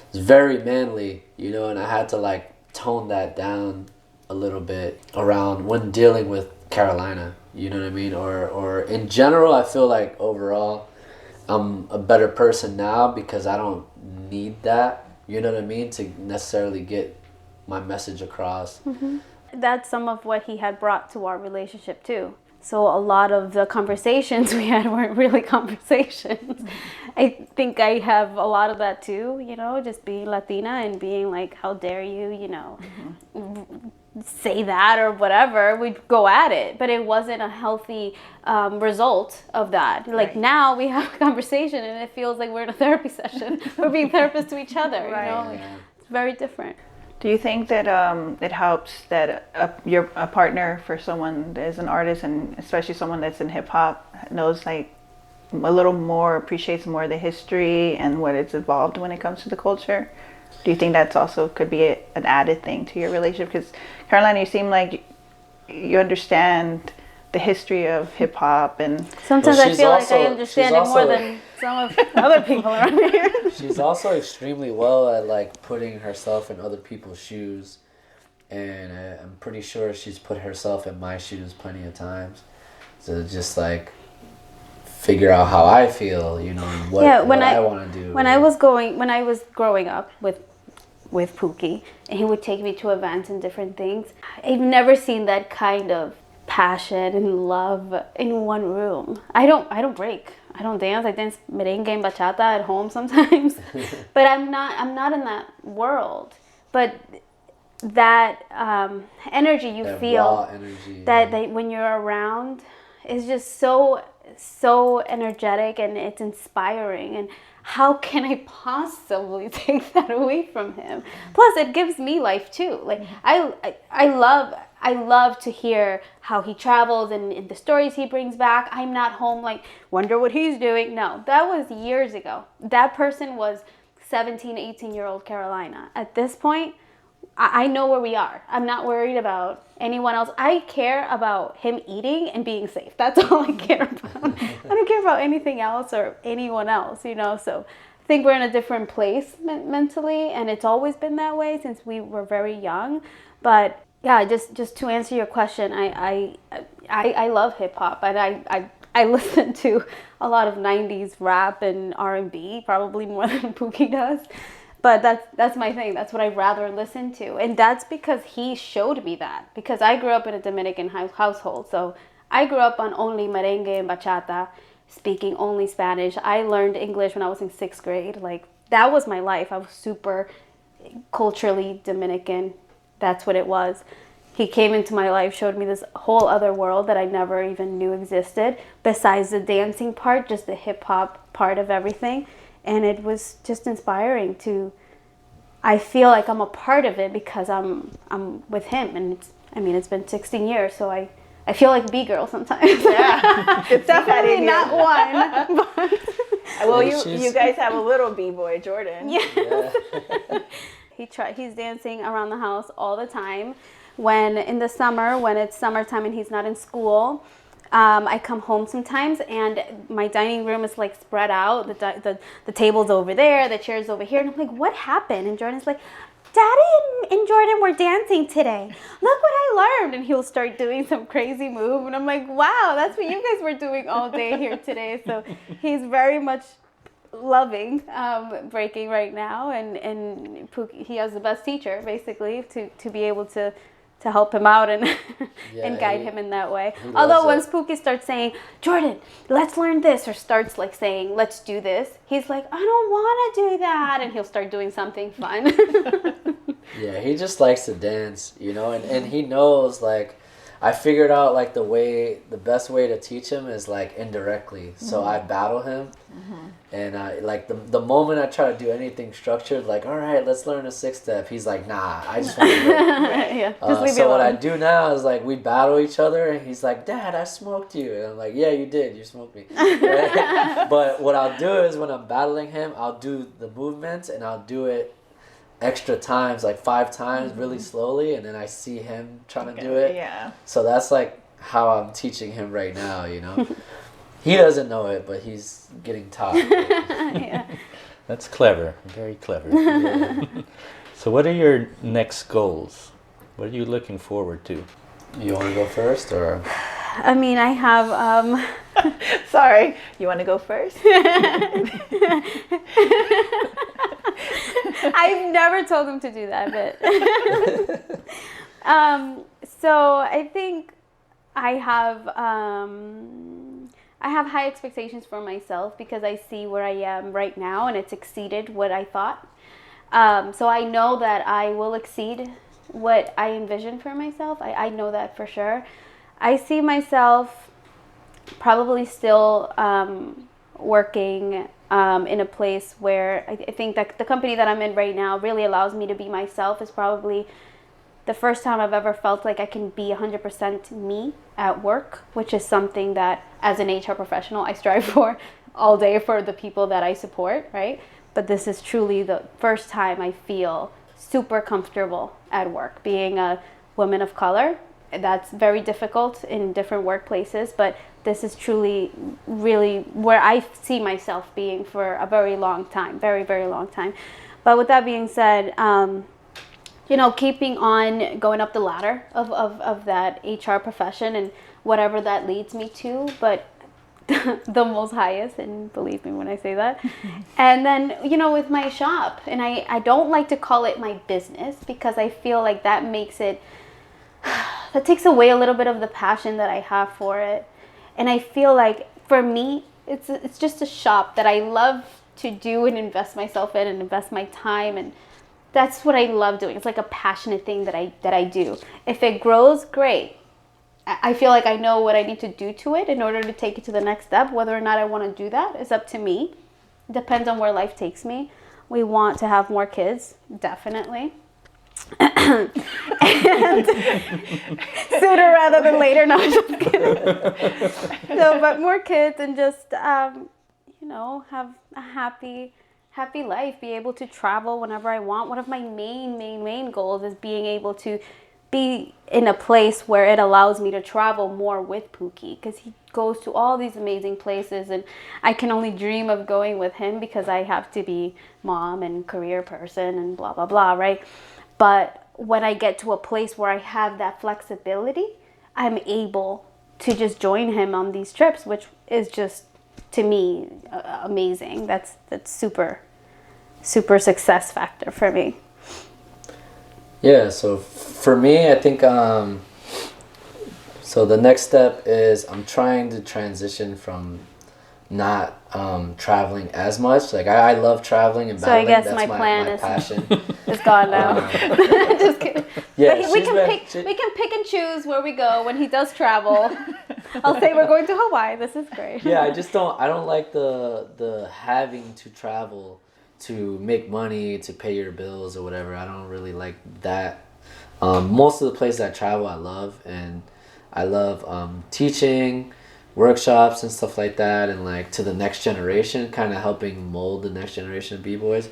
it's very manly, you know, and I had to, like, tone that down a little bit around when dealing with Carolina, you know what I mean? Or in general, I feel like overall I'm a better person now because I don't need that, you know what I mean, to necessarily get my message across. Mm-hmm. That's some of what he had brought to our relationship too. So a lot of the conversations we had weren't really conversations. I think I have a lot of that too, you know, just being Latina and being like, how dare you, you know, say that or whatever. We'd go at it, but it wasn't a healthy result of that. Like now we have a conversation and it feels like we're in a therapy session. We're being therapists to each other, you know, like, it's very different. Do you think that it helps that you're a partner for someone that is an artist, and especially someone that's in hip hop, knows like a little more, appreciates more the history and what it's evolved when it comes to the culture? Do you think that's also could be an added thing to your relationship? Because Carolina, you seem like you understand the history of hip hop, and sometimes I feel like I understand it more than some of other people around here. She's also extremely well at like putting herself in other people's shoes, and I'm pretty sure she's put herself in my shoes plenty of times. So just like figure out how I feel, you know, and what I want to do. When I was growing up with Pookie, and he would take me to events and different things, I've never seen that kind of passion and love in one room. I don't break. I don't dance. I dance merengue and bachata at home sometimes, but I'm not in that world. But that energy you that feel, raw energy, that when you're around, is just so energetic, and it's inspiring. And how can I possibly take that away from him? Plus, it gives me life too. Like I love to hear how he travels and the stories he brings back. I'm not home like, wonder what he's doing. No, that was years ago. That person was 17, 18-year-old Carolina. At this point, I know where we are. I'm not worried about anyone else. I care about him eating and being safe. That's all I care about. I don't care about anything else or anyone else, you know. So I think we're in a different place mentally, and it's always been that way since we were very young. But yeah, just to answer your question, I love hip hop, and I listen to a lot of 90s rap and R&B, probably more than Pookie does. But that's my thing. That's what I'd rather listen to. And that's because he showed me that. Because I grew up in a Dominican household. So I grew up on only merengue and bachata, speaking only Spanish. I learned English when I was in 6th grade. Like, that was my life. I was super culturally Dominican. That's what it was. He came into my life, showed me this whole other world that I never even knew existed. Besides the dancing part, just the hip hop part of everything. And it was just inspiring I feel like I'm a part of it because I'm with him. And it's been 16 years, so I feel like B-girl sometimes. Yeah. It's definitely not one. But well, you guys have a little B-boy, Jordan. Yeah. He's dancing around the house all the time. When in the summer, when it's summertime and he's not in school, I come home sometimes and my dining room is like spread out. The table's over there, the chair's over here. And I'm like, what happened? And Jordan's like, Daddy and Jordan were dancing today. Look what I learned. And he'll start doing some crazy move. And I'm like, wow, that's what you guys were doing all day here today. So he's very much loving breaking right now. And Pookie, he has the best teacher, basically, to be able to help him out and and guide him in that way. Although once Pookie starts saying, Jordan, let's learn this, or starts like saying, let's do this, he's like, I don't want to do that, and he'll start doing something fun. Yeah, he just likes to dance, you know, and he knows, like, I figured out, like, the best way to teach him is, like, indirectly. So I battle him, and like, the moment I try to do anything structured, like, all right, let's learn a 6-step, he's like, nah, I just want to go. Yeah, just leave me so alone. what I do now is, like, we battle each other, and he's like, Dad, I smoked you. And I'm like, yeah, you did, you smoked me. Right? But what I'll do is when I'm battling him, I'll do the movements, and I'll do it extra times, like 5 times, really slowly, and then I see him trying to do it. Yeah. So that's like how I'm teaching him right now, you know. He doesn't know it, but he's getting taught. Yeah. That's clever, very clever. Yeah. So what are your next goals? What are you looking forward to? You want to go first, or? I mean, I have Sorry, you want to go first? I've never told him to do that, but so I think I have high expectations for myself because I see where I am right now and it's exceeded what I thought. So I know that I will exceed what I envisioned for myself. I know that for sure. I see myself probably still working in a place where I think that the company that I'm in right now really allows me to be myself. Is probably the first time I've ever felt like I can be 100% me at work, which is something that as an HR professional I strive for all day for the people that I support, right? But this is truly the first time I feel super comfortable at work, being a woman of color. That's very difficult in different workplaces, but this is truly really where I see myself being for a very long time, very, very long time. But with that being said, keeping on going up the ladder of that HR profession and whatever that leads me to, but the most highest, and believe me when I say that. And then, with my shop, and I don't like to call it my business because I feel like that makes it, that takes away a little bit of the passion that I have for it. And I feel like for me, it's just a shop that I love to do and invest myself in and invest my time, and that's what I love doing. It's like a passionate thing that I do. If it grows, great. I feel like I know what I need to do to it in order to take it to the next step. Whether or not I want to do that is up to me. It depends on where life takes me. We want to have more kids, definitely. And sooner rather than later. No, I'm just kidding. So, but more kids and just have a happy happy life, be able to travel whenever I want. One of my main goals is being able to be in a place where it allows me to travel more with Pookie, because he goes to all these amazing places and I can only dream of going with him because I have to be mom and career person and blah blah blah, right? But when I get to a place where I have that flexibility, I'm able to just join him on these trips, which is just, to me, amazing. That's super success factor for me. Yeah, so for me, I think so the next step is I'm trying to transition from not traveling as much. Like I love traveling and So I battling. guess That's my plan is passion. it's gone now. Just kidding. Yeah, But we can pick and choose where we go when he does travel. I'll say we're going to Hawaii. This is great. Yeah, I don't like the having to travel to make money, to pay your bills or whatever. I don't really like that. Most of the places I travel, I love, and I love teaching workshops and stuff like that, and like to the next generation, kind of helping mold the next generation of b-boys.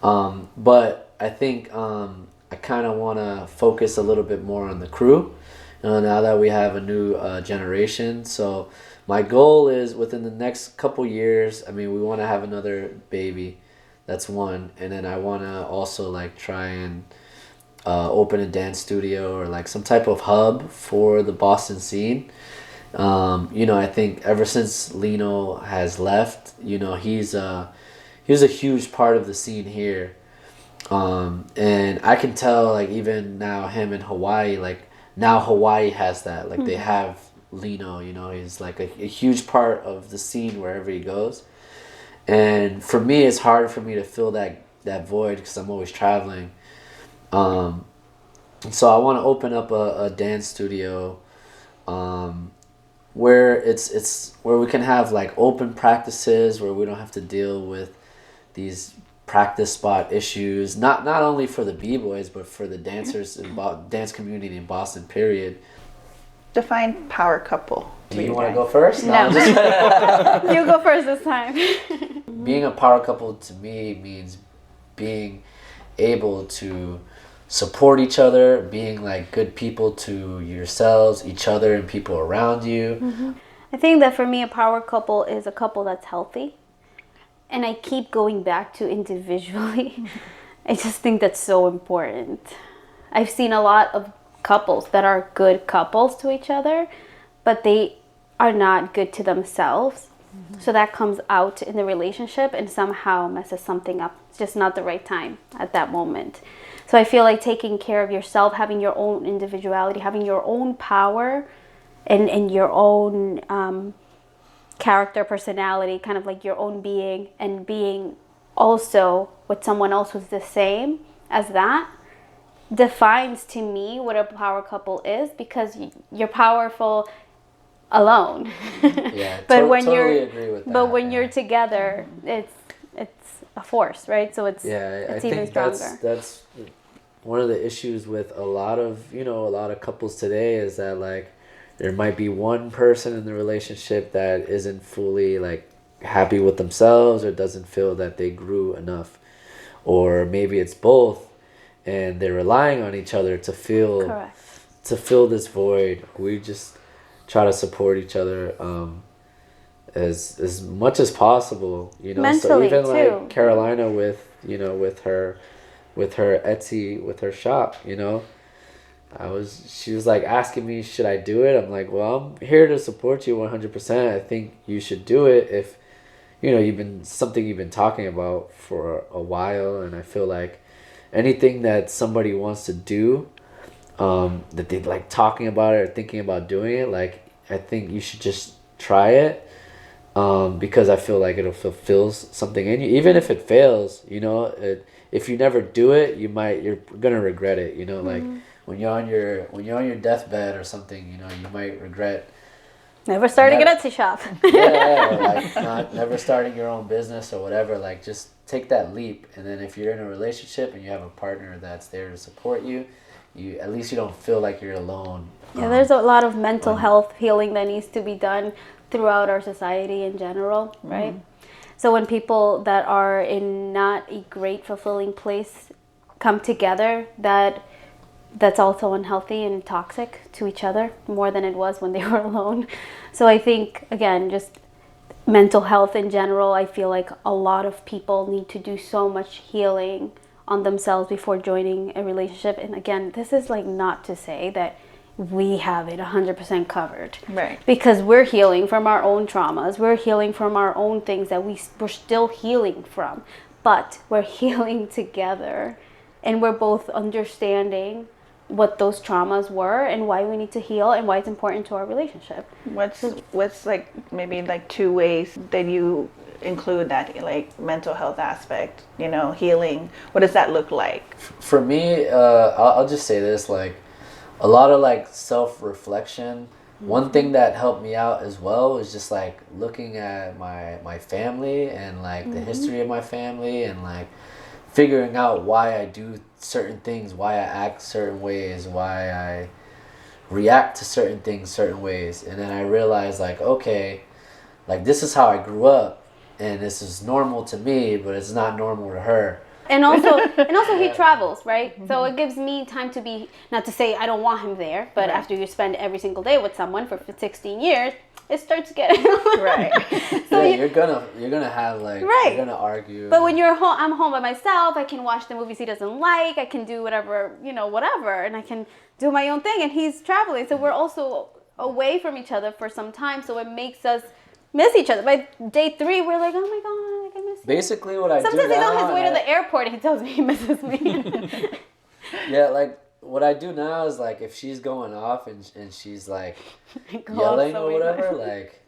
But I think I kind of want to focus a little bit more on the crew now that we have a new generation. So my goal is within the next couple years, I mean, we want to have another baby. That's one. And then I want to also like try and open a dance studio or like some type of hub for the Boston scene. I think ever since Lino has left, he was a huge part of the scene here. And I can tell, like, even now him in Hawaii, like now Hawaii has that, like they have Lino, he's like a huge part of the scene wherever he goes. And for me, it's hard for me to fill that void because I'm always traveling. So I want to open up a dance studio, where it's where we can have like open practices where we don't have to deal with these practice spot issues. Not only for the b-boys but for the dancers in dance community in Boston. Period. Define power couple. Do you want to go first? No. You go first this time. Being a power couple to me means being able to support each other, being like good people to yourselves, each other, and people around you. Mm-hmm. I think that for me, a power couple is a couple that's healthy. And I keep going back to individually. I just think that's so important. I've seen a lot of couples that are good couples to each other, but they are not good to themselves. Mm-hmm. So that comes out in the relationship and somehow messes something up. It's just not the right time at that moment. So I feel like taking care of yourself, having your own individuality, having your own power and your own character, personality, kind of like your own being, and being also with someone else who's the same as that, defines to me what a power couple is, because you're powerful alone. Yeah, but when totally agree with that. But when you're together, it's a force, right? So it's I even think stronger. that's one of the issues with a lot of couples today, is that like there might be one person in the relationship that isn't fully like happy with themselves or doesn't feel that they grew enough, or maybe it's both and they're relying on each other to fill Correct. to fill this void. We just try to support each other as much as possible, Mentally, so even too. like Carolina with her Etsy, with her shop, she was like asking me, should I do it? I'm like, well, I'm here to support you 100%. I think you should do it if you've been talking about for a while, and I feel like anything that somebody wants to do, that they like talking about it or thinking about doing it, like I think you should just try it, because I feel like it'll fulfill something in you, even if it fails. If you never do it, you're gonna regret it. Like when you're on your deathbed or something, you might regret Never starting an Etsy shop. like never starting your own business or whatever. Like just take that leap, and then if you're in a relationship and you have a partner that's there to support you, at least you don't feel like you're alone. Yeah, there's a lot of mental health healing that needs to be done throughout our society in general, right? So when people that are in not a great fulfilling place come together, that's also unhealthy and toxic to each other more than it was when they were alone. So I think, again, just mental health in general, I feel like a lot of people need to do so much healing on themselves before joining a relationship. And again, this is like not to say that we have it 100% covered. Right. Because we're healing from our own traumas. We're healing from our own things that we're still healing from. But we're healing together. And we're both understanding what those traumas were and why we need to heal and why it's important to our relationship. What's like maybe like 2 ways that you include that like mental health aspect, you know, healing? What does that look like? For me, I'll just say this, like a lot of like self-reflection. One thing that helped me out as well was just like looking at my family and like the history of my family and like figuring out why I do certain things, why I act certain ways, why I react to certain things certain ways. And then I realized like, okay, like this is how I grew up and this is normal to me, but it's not normal to her. And also he travels, right? So it gives me time to be, not to say I don't want him there, but Right. after you spend every single day with someone for 16 years, it starts getting Right. So Yeah, you're gonna have like Right. you're gonna argue. But when you're home, I'm home by myself. I can watch the movies he doesn't like. I can do whatever, whatever, and I can do my own thing. And he's traveling, so we're also away from each other for some time. So it makes us miss each other. By day 3, we're like, oh my god, I miss you. Basically, what I do Sometimes he's now, on his way to the airport and he tells me he misses me. yeah, like what I do now is like if she's going off and she's like Go yelling off or so whatever, like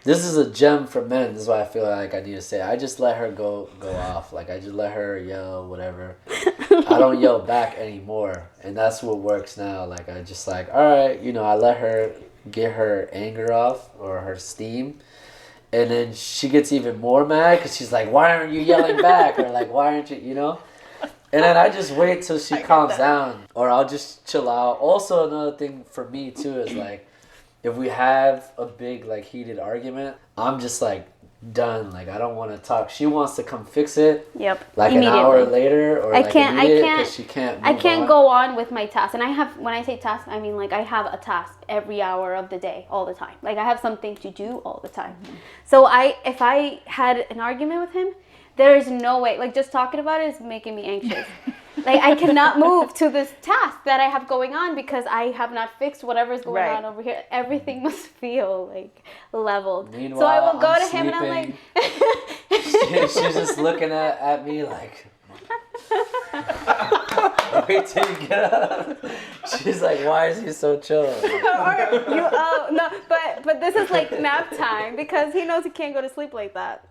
this is a gem for men. This is what I feel like I need to say. I just let her go off. Like I just let her yell, whatever. I don't yell back anymore, and that's what works now. Like I just like, all right, I let her get her anger off or her steam, and then she gets even more mad because she's like, why aren't you yelling back? Or like, why aren't you, And then I just wait till she calms down, or I'll just chill out. Also, another thing for me too is like, if we have a big like heated argument, I'm just like done. Like I don't want to talk. She wants to come fix it. Yep. Like an hour later, or like immediate, because she can't. I can't go on with my task. And when I say task, I mean like I have a task every hour of the day, all the time. Like I have something to do all the time. So if I had an argument with him, there is no way. Like just talking about it is making me anxious. Like I cannot move to this task that I have going on because I have not fixed whatever's going on over here. Everything must feel like leveled. Meanwhile, so I will go I'm to him and I'm like, she's just looking at me like, wait till you get up. She's like, why is he so chill? no, but this is like nap time because he knows he can't go to sleep like that.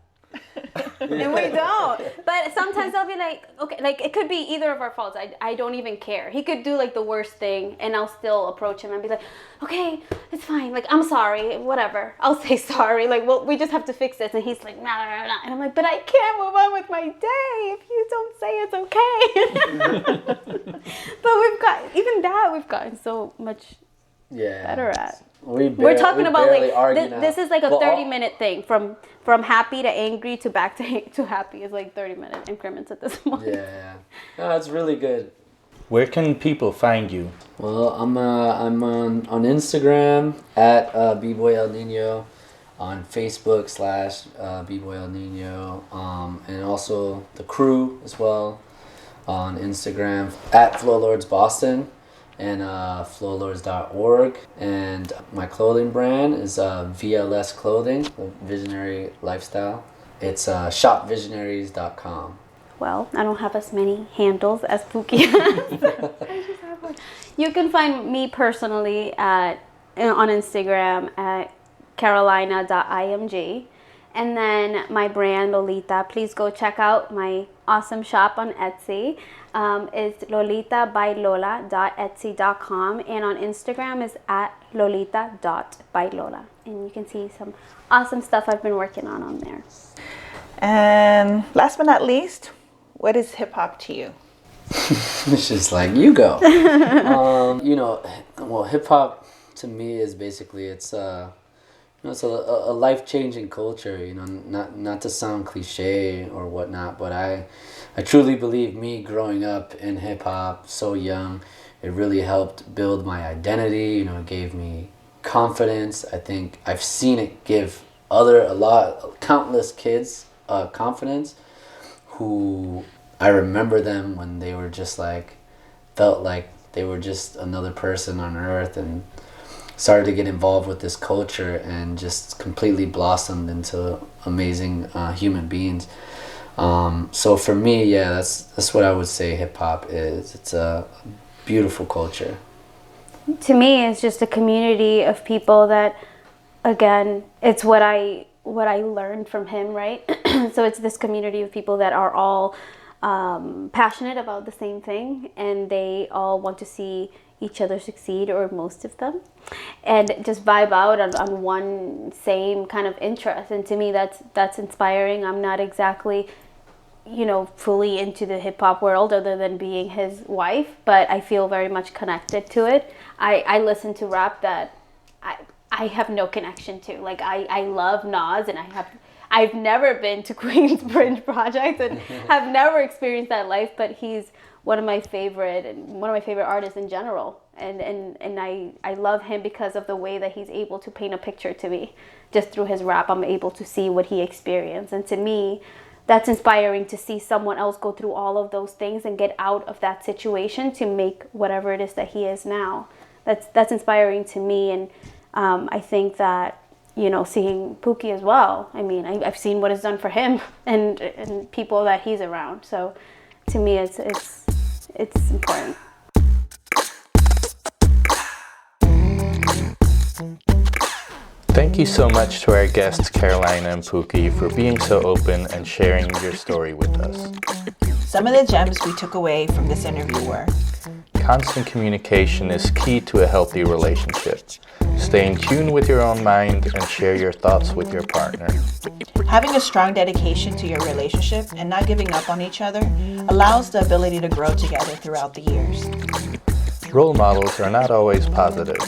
And we don't. But sometimes I'll be like, okay, like it could be either of our faults. I don't even care. He could do like the worst thing and I'll still approach him and be like, okay, it's fine. Like, I'm sorry, whatever. I'll say sorry. Like, well, we just have to fix this. And he's like, nah. And I'm like, but I can't move on with my day if you don't say it's okay. But we've gotten so much better at. We're talking about like this is like a 30-minute thing from happy to angry to back to happy is like 30-minute increments at this point. Yeah. No, it's really good. Where can people find you? Well, I'm on Instagram at B-Boy El Nino, on Facebook / B-Boy El Nino, and also the crew as well on Instagram at FlowLords Boston. And flowlords.org, and my clothing brand is VLS Clothing, Visionary Lifestyle. It's shopvisionaries.com. Well, I don't have as many handles as Pookie has. I just have one. You can find me personally on Instagram at carolina.img. And then my brand, Lolita, please go check out my awesome shop on Etsy. It's lolitabylola.etsy.com. And on Instagram is at lolita.bylola. And you can see some awesome stuff I've been working on there. And last but not least, what is hip hop to you? It's just like, you go. Well, hip hop to me is basically, it's It's a life-changing culture, not to sound cliche or whatnot, but I truly believe me growing up in hip-hop so young, it really helped build my identity, it gave me confidence. I think I've seen it give countless kids confidence who I remember them when they were just felt like they were just another person on earth, and started to get involved with this culture and just completely blossomed into amazing human beings. So for me, yeah, that's what I would say hip hop is. It's a beautiful culture. To me, it's just a community of people that, again, it's what I learned from him, right? So it's this community of people that are all passionate about the same thing, and they all want to see each other succeed, or most of them, and just vibe out on one same kind of interest. And to me, that's inspiring. I'm not exactly fully into the hip-hop world other than being his wife, but I feel very much connected to it. I listen to rap that I have no connection to. Like, I love Nas, and I've never been to Queensbridge Project and have never experienced that life, but he's one of my favorite artists in general, and I love him because of the way that he's able to paint a picture to me. Just through his rap, I'm able to see what he experienced, and to me, that's inspiring to see someone else go through all of those things and get out of that situation to make whatever it is that he is now. That's inspiring to me, and I think that seeing Pookie as well. I mean, I've seen what it's done for him and people that he's around. So to me, it's important. Thank you so much to our guests Carolina and Pookie for being so open and sharing your story with us. Some of the gems we took away from this interview were: constant communication is key to a healthy relationship. Stay in tune with your own mind and share your thoughts with your partner. having a strong dedication to your relationship and not giving up on each other allows the ability to grow together throughout the years. Role models are not always positive,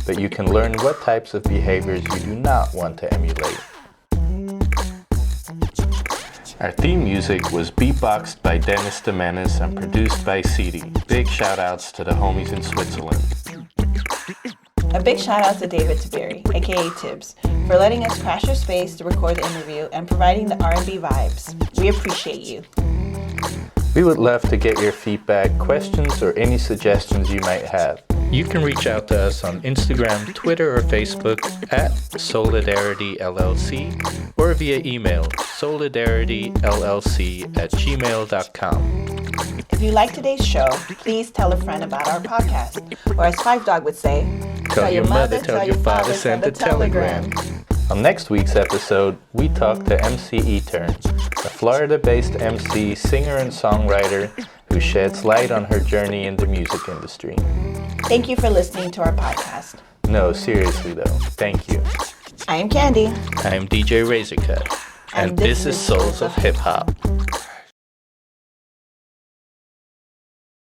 but you can learn what types of behaviors you do not want to emulate. Our theme music was beatboxed by Dennis DeMenis and produced by CD. Big shout outs to the homies in Switzerland. A big shout out to David Tiberi, aka Tibbs, for letting us crash your space to record the interview and providing the R&B vibes. We appreciate you. We would love to get your feedback, questions, or any suggestions you might have. You can reach out to us on Instagram, Twitter, or Facebook at SolidarityLLC or via email solidaritylllc@gmail.com. If you like today's show, please tell a friend about our podcast. Or as Five Dog would say, tell your mother, tell your father, send a telegram. On next week's episode, we talk to MC E-Turn, a Florida-based MC, singer, and songwriter who sheds light on her journey in the music industry. Thank you for listening to our podcast. No, seriously though, thank you. I am Candy. I am DJ Razorcut, and this is Souls of Hip Hop.